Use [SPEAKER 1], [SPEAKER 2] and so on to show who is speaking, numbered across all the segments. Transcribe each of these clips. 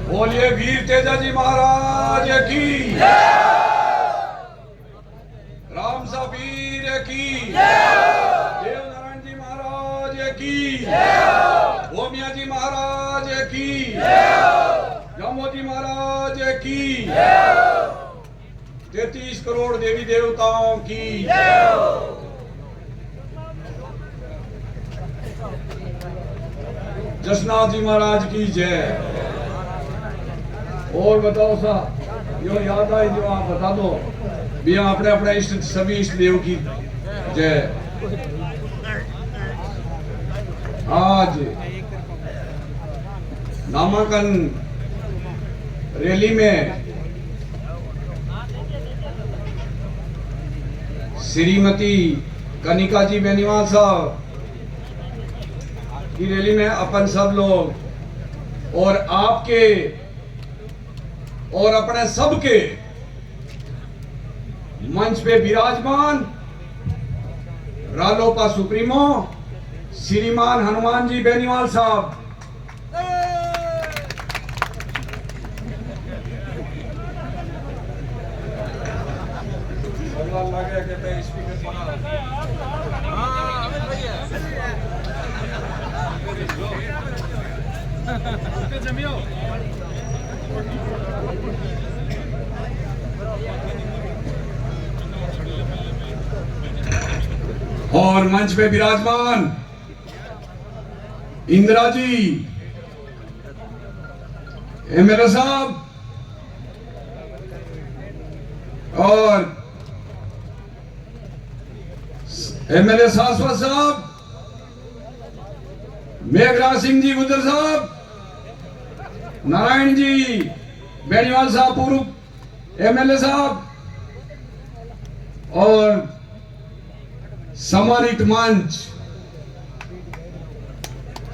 [SPEAKER 1] बोलिए वीर तेजाजी महाराज की, राम सा वीर की, देव नारायण जी महाराज की, भोमिया जी महाराज की, जमोजी महाराज की, 33 करोड़ देवी देवताओं की। जसनाथ जी महाराज की जय। और बताओ सा जो याद आई जो आप बता दो भी अपने अपने इष्ट सभी इष्ट देव की जय। आज नामांकन रैली में श्रीमती कनिका जी बेनीवाल साहब की रैली में अपन सब लोग और आपके और अपने सबके मंच पे विराजमान रालोपा सुप्रीमो श्रीमान हनुमान जी बेनीवाल साहब, और मंच पे विराजमान इंदिरा जी एमएलए साहब और एमएलए शाश्वत साहब, मेघराज सिंह जी गुजर साहब, नारायण जी बेनीवाल साहब पूर्व एमएलए साहब और सम्मानित मंच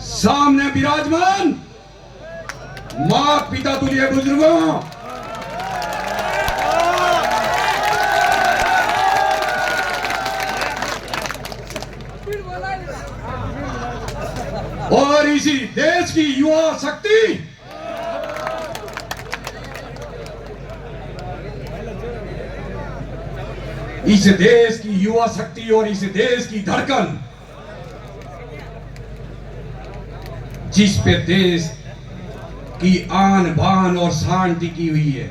[SPEAKER 1] सामने विराजमान माता पिता तुल्य बुजुर्गों, और इसी देश की युवा शक्ति इस देश की युवा शक्ति और इस देश की धड़कन जिस पे देश की आन बान और शान टिकी हुई है,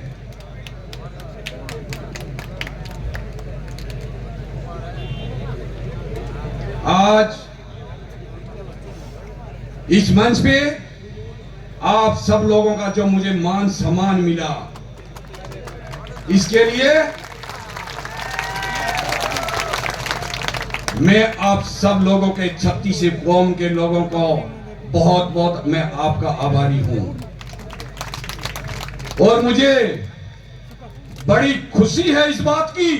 [SPEAKER 1] आज इस मंच पे आप सब लोगों का जो मुझे मान सम्मान मिला, इसके लिए मैं आप सब लोगों के 36 कौम के लोगों को बहुत बहुत मैं आपका आभारी हूं। और मुझे बड़ी खुशी है इस बात की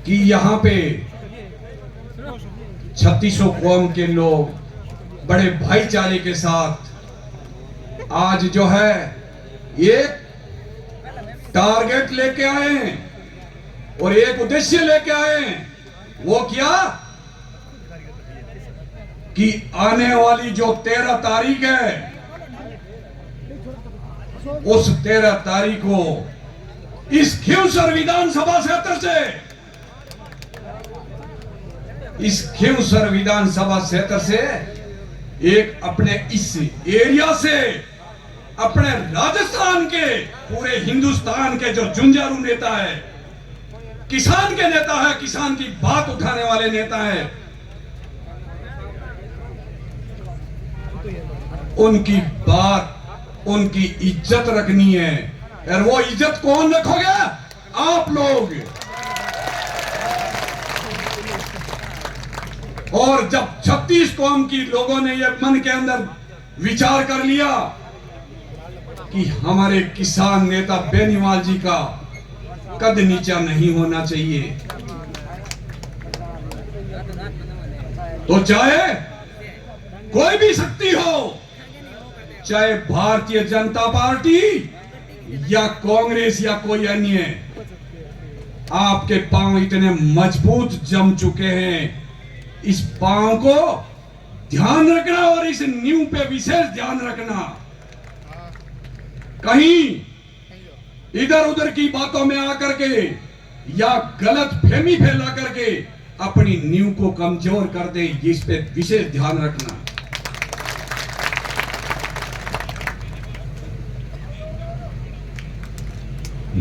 [SPEAKER 1] कि यहां पे 36 कौम के लोग बड़े भाईचारे के साथ आज जो है एक टारगेट लेके आए हैं और एक उद्देश्य लेके आए हैं। वो क्या कि आने वाली जो 13 तारीख है, उस 13 तारीख को इस खिवसर विधानसभा क्षेत्र से, इस खिवसर विधानसभा क्षेत्र से एक अपने इस एरिया से अपने राजस्थान के पूरे हिंदुस्तान के जो जुंजारू नेता है, किसान के नेता है, किसान की बात उठाने वाले नेता है, उनकी बात, उनकी इज्जत रखनी है। और वो इज्जत कौन रखोगे? आप लोग। और जब 36 कौम की लोगों ने ये मन के अंदर विचार कर लिया कि हमारे किसान नेता बेनीवाल जी का कद नीचा नहीं होना चाहिए, तो चाहे कोई भी शक्ति हो, चाहे भारतीय जनता पार्टी या कांग्रेस या कोई अन्य, आपके पांव इतने मजबूत जम चुके हैं, इस पांव को ध्यान रखना और इस नींव पे विशेष ध्यान रखना कहीं इधर उधर की बातों में आकर के या गलत फहमी फैला करके अपनी नींव को कमजोर कर दे, इस पे विशेष ध्यान रखना।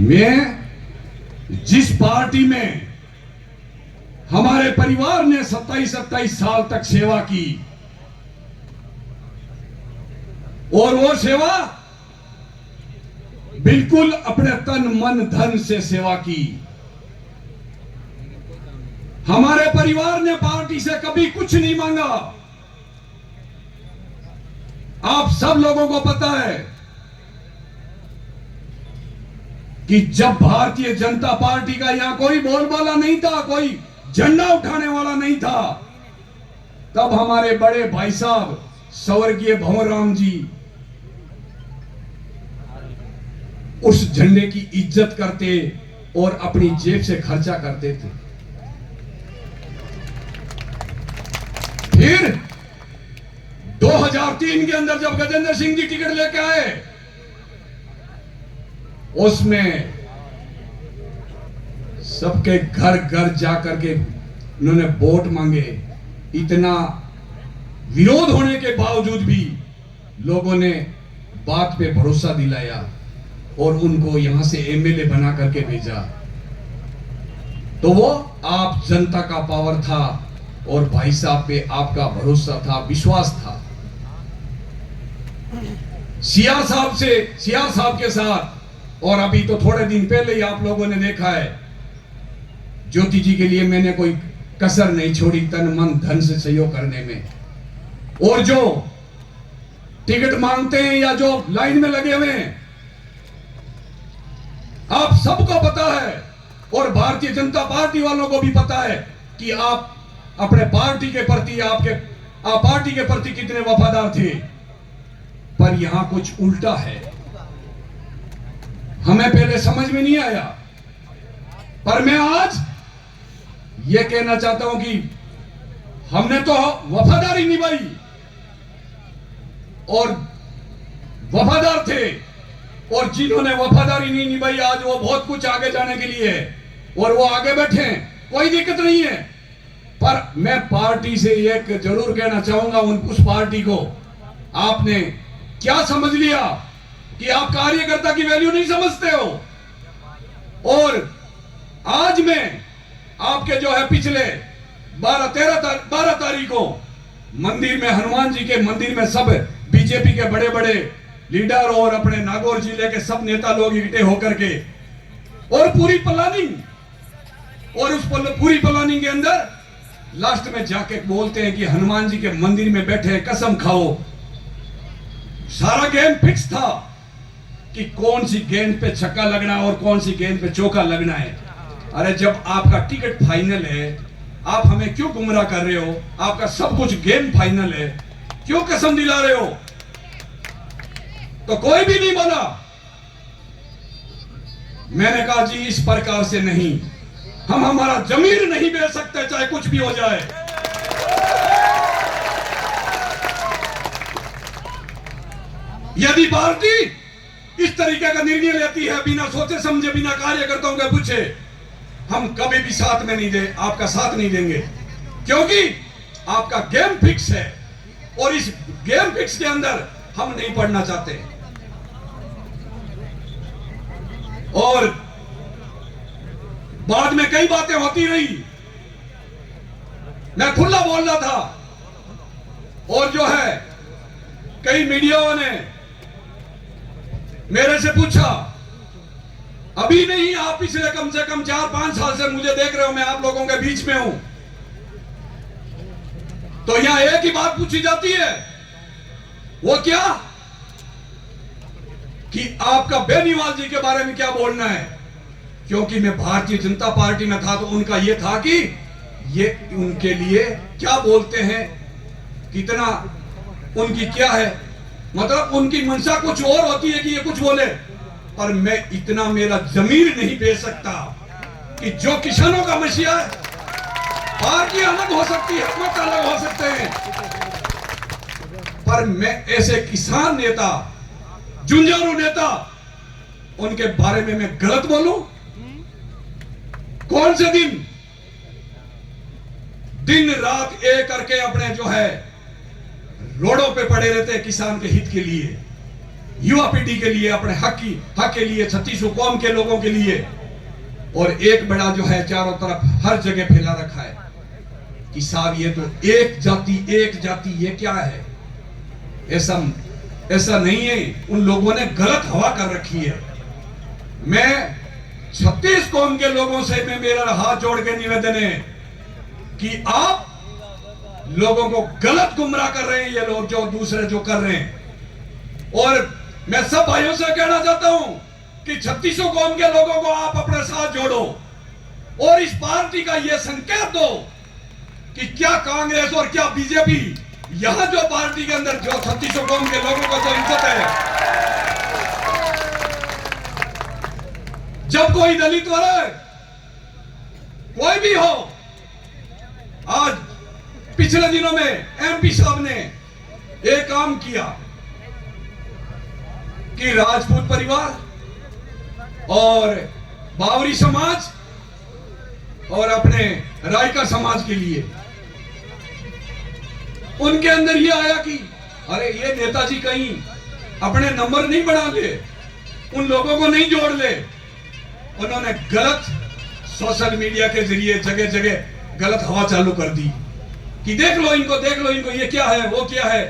[SPEAKER 1] मैं जिस पार्टी में हमारे परिवार ने 27-28 साल तक सेवा की, और वो सेवा बिल्कुल अपने तन मन धन से सेवा की। हमारे परिवार ने पार्टी से कभी कुछ नहीं मांगा। आप सब लोगों को पता है कि जब भारतीय जनता पार्टी का यहां कोई बोलबाला नहीं था, कोई झंडा उठाने वाला नहीं था, तब हमारे बड़े भाई साहब स्वर्गीय भंवरराम जी उस झंडे की इज्जत करते और अपनी जेब से खर्चा करते थे। फिर 2003 के अंदर जब गजेंद्र सिंह जी टिकट लेके आए, उसमें सबके घर घर जाकर के उन्होंने वोट मांगे। इतना विरोध होने के बावजूद भी लोगों ने बात पे भरोसा दिलाया और उनको यहां से एमएलए बना करके भेजा। तो वो आप जनता का पावर था और भाई साहब पे आपका भरोसा था, विश्वास था। सियार साहब के साथ, और अभी तो थोड़े दिन पहले ही आप लोगों ने देखा है, ज्योति जी के लिए मैंने कोई कसर नहीं छोड़ी तन मन धन से सहयोग करने में। और जो टिकट मांगते हैं या जो लाइन में लगे हुए हैं, आप सबको पता है और भारतीय जनता पार्टी वालों को भी पता है कि आप अपने पार्टी के प्रति आप पार्टी के प्रति कितने वफादार थे। पर यहां कुछ उल्टा है, हमें पहले समझ में नहीं आया। पर मैं आज यह कहना चाहता हूं कि हमने तो वफादारी निभाई और वफादार थे, और जिन्होंने वफादारी नहीं निभाई आज वो बहुत कुछ आगे जाने के लिए है और वो आगे बैठे हैं, कोई दिक्कत नहीं है। पर मैं पार्टी से एक जरूर कहना चाहूंगा, उस पार्टी को आपने क्या समझ लिया कि आप कार्यकर्ता की वैल्यू नहीं समझते हो। और आज मैं आपके जो है पिछले 12 तारीख को मंदिर में, हनुमान जी के मंदिर में सब बीजेपी के बड़े बड़े लीडर और अपने नागौर जिले के सब नेता लोग इकट्ठे होकर के और पूरी प्लानिंग, और उस पूरी प्लानिंग के अंदर लास्ट में जाके बोलते हैं कि हनुमान जी के मंदिर में बैठे कसम खाओ। सारा गेम फिक्स था कि कौन सी गेंद पे छक्का लगना है और कौन सी गेंद पे चौका लगना है। अरे जब आपका टिकट फाइनल है, आप हमें क्यों गुमराह कर रहे हो? आपका सब कुछ गेम फाइनल है, क्यों कसम दिला रहे हो? तो कोई भी नहीं बोला। मैंने कहा जी इस प्रकार से नहीं, हम हमारा जमीर नहीं बेच सकते चाहे कुछ भी हो जाए। यदि पार्टी इस तरीके का निर्णय लेती है बिना सोचे समझे, बिना कार्यकर्ताओं के पूछे, हम कभी भी साथ में नहीं दे, आपका साथ नहीं देंगे, क्योंकि आपका गेम फिक्स है और इस गेम फिक्स के अंदर हम नहीं पढ़ना चाहते। और बाद में कई बातें होती रही, मैं खुला बोल रहा था और जो है कई मीडियाओं ने मेरे से पूछा, अभी नहीं, आप पिछले कम से कम 4-5 साल से मुझे देख रहे हो, मैं आप लोगों के बीच में हूं, तो यहां एक ही बात पूछी जाती है, वो क्या कि आपका बेनीवाल जी के बारे में क्या बोलना है। क्योंकि मैं भारतीय जनता पार्टी में था तो उनका यह था कि ये उनके लिए क्या बोलते हैं, कितना उनकी क्या है, मतलब उनकी मंशा कुछ और होती है कि ये कुछ बोले। पर मैं इतना, मेरा जमीर नहीं बेच सकता कि जो किसानों का मसीहा है, पार्टी अलग हो सकती है, मत अलग हो सकते हैं, पर मैं ऐसे किसान नेता, जुंझारू नेता उनके बारे में मैं गलत बोलूं? कौन से दिन रात एक करके अपने जो है रोडों पे पड़े रहते हैं किसान के हित के लिए, युवा पीढ़ी के लिए, अपने हक के लिए, 36 कौम के लोगों के लिए। और एक बड़ा जो है चारों तरफ हर जगह फैला रखा है कि साहब ये तो एक जाति ये क्या है? ऐसा नहीं है। उन लोगों ने गलत हवा कर रखी है। मैं 36 कौम के लोगों से मेरा हाथ जोड़ के निवेदन है कि आप लोगों को गलत गुमराह कर रहे हैं ये लोग जो दूसरे जो कर रहे हैं। और मैं सब भाइयों से कहना चाहता हूं कि 36 कौम के लोगों को आप अपने साथ जोड़ो और इस पार्टी का यह संकेत दो कि क्या कांग्रेस और क्या बीजेपी, यहां जो पार्टी के अंदर जो 36 कौम के लोगों को जो इज्जत है, जब कोई दलित वाला कोई भी हो, आज पिछले दिनों में एमपी साहब ने एक काम किया कि राजपूत परिवार और बावरी समाज और अपने रायका समाज के लिए उनके अंदर ये आया कि अरे ये नेताजी कहीं अपने नंबर नहीं बढ़ा ले, उन लोगों को नहीं जोड़ ले। उन्होंने गलत सोशल मीडिया के जरिए जगह जगह गलत हवा चालू कर दी कि देख लो इनको, ये क्या है, वो क्या है।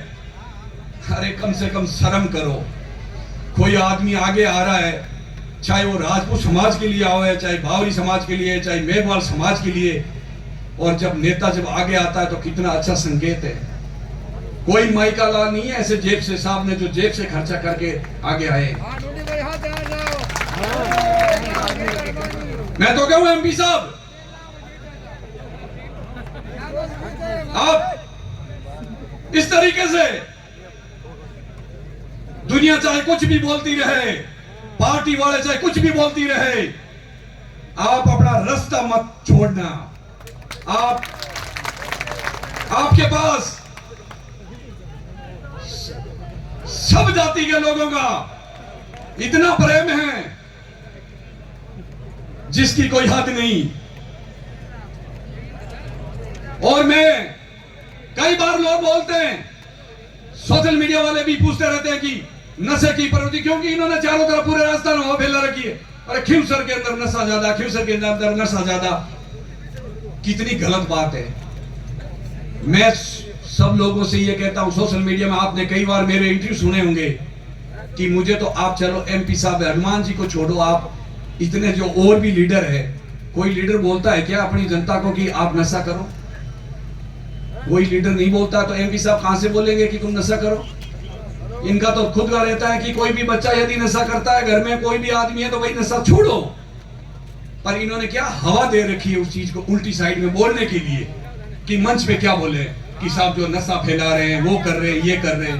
[SPEAKER 1] अरे कम से कम शर्म करो। कोई आदमी आगे आ रहा है, चाहे वो राजपूत समाज के लिए आया है, चाहे बावरी समाज के लिए, चाहे मेघवाल समाज के लिए, और जब नेता जब आगे आता है तो कितना अच्छा संकेत है। कोई माइका ला नहीं है ऐसे जेब से, साहब ने जो जेब से खर्चा करके आगे आए। मैं तो कहूं एमपी साहब, आप इस तरीके से दुनिया चाहे कुछ भी बोलती रहे, पार्टी वाले चाहे कुछ भी बोलती रहे, आप अपना रास्ता मत छोड़ना। आपके पास सब जाति के लोगों का इतना प्रेम है जिसकी कोई हद नहीं। और मैं कई बार लोग बोलते हैं, सोशल मीडिया वाले भी पूछते रहते हैं कि नशे की प्रवृत्ति, क्योंकि इन्होंने चारों तरफ पूरे राजस्थान में फैला रखी है। अरे खिवसर के अंदर नशा ज्यादा, खिवसर के अंदर नशा ज्यादा। कितनी गलत बात है। मैं सब लोगों से ये कहता हूं, सोशल मीडिया में आपने कई बार मेरे इंटरव्यू सुने होंगे कि मुझे तो आप चलो एमपी साहब हनुमान जी को छोड़ो, आप इतने जो और भी लीडर है, कोई लीडर बोलता है क्या अपनी जनता को कि आप नशा करो? कोई लीडर नहीं बोलता, तो एमपी साहब कहां से बोलेंगे कि तुम नशा करो? इनका तो खुद का रहता है कि कोई भी बच्चा यदि नशा करता है, घर में कोई भी आदमी है, तो भाई नशा छोड़ो। पर इन्होंने क्या हवा दे रखी है उस चीज को उल्टी साइड में बोलने के लिए कि मंच पे क्या बोले कि साहब जो नशा फैला रहे हैं, वो कर रहे हैं, ये कर रहे हैं।